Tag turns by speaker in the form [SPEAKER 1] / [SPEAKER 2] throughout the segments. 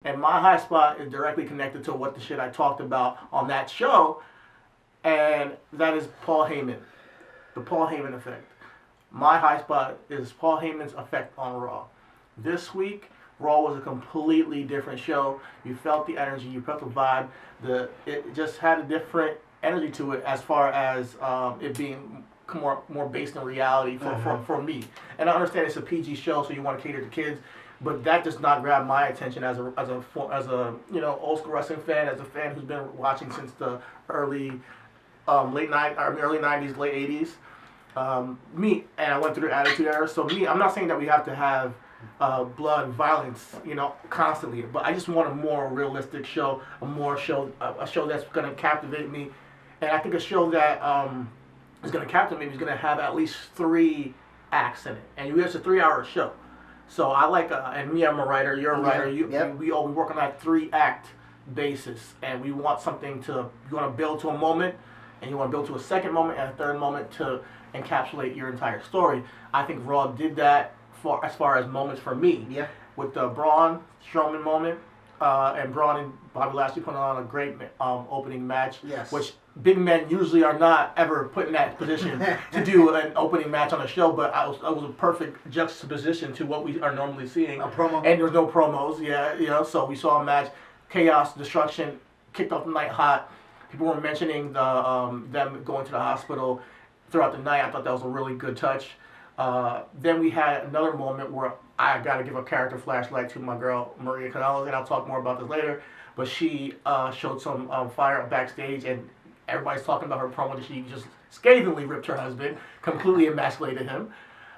[SPEAKER 1] And my high spot is directly connected to what the shit I talked about on that show, and that is Paul Heyman, the Paul Heyman effect. My high spot is Paul Heyman's effect on Raw. This week, Raw was a completely different show. You felt the energy, you felt the vibe. It just had a different energy to it as far as it being more based in reality for me. And I understand it's a PG show, so you want to cater to kids, but that does not grab my attention as a old school wrestling fan, as a fan who's been watching since the early early '90s, late '80s. And I went through the Attitude Era. So I'm not saying that we have to have blood and violence, constantly. But I just want a more realistic show, a show that's going to captivate me. And I think a show that is going to captivate me is going to have at least 3 acts in it. And it's a 3-hour show. So I like, and me, I'm a writer, you're a writer. We work on that 3-act basis. And we want you want to build to a moment, and you want to build to a second moment and a third moment to encapsulate your entire story. I think Raw did that as far as moments for me.
[SPEAKER 2] Yeah.
[SPEAKER 1] With the Braun Strowman moment, and Braun and Bobby Lashley putting on a great opening match.
[SPEAKER 2] Yes.
[SPEAKER 1] Which big men usually are not ever put in that position to do an opening match on a show, but it was a perfect juxtaposition to what we are normally seeing.
[SPEAKER 2] A promo.
[SPEAKER 1] And there was no promos, so we saw a match, chaos, destruction, kicked off the night hot. People were mentioning them going to the hospital throughout the night. I thought that was a really good touch. Then we had another moment where I got to give a character flashlight to my girl, Maria Kanellis, and I'll talk more about this later. But she showed some fire backstage, and everybody's talking about her promo that she just scathingly ripped her husband, completely emasculated him.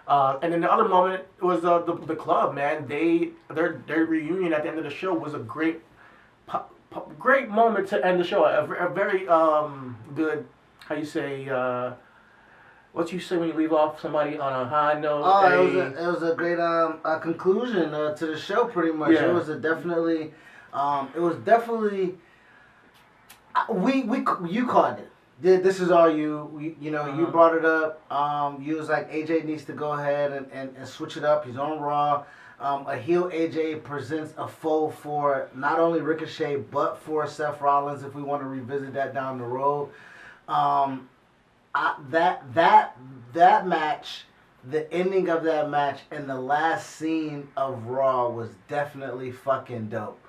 [SPEAKER 1] And then the other moment was the club, man. Their reunion at the end of the show was a great moment to end the show. A very good, how you say, what you say when you leave off somebody on a high note?
[SPEAKER 2] It was a great conclusion to the show, pretty much.
[SPEAKER 1] Yeah.
[SPEAKER 2] It was definitely you called it. This is all you. You brought it up. You was like, AJ needs to go ahead and switch it up. He's on Raw. A heel AJ presents a foe for not only Ricochet but for Seth Rollins, if we want to revisit that down the road. That match, the ending of that match, and the last scene of Raw was definitely fucking dope.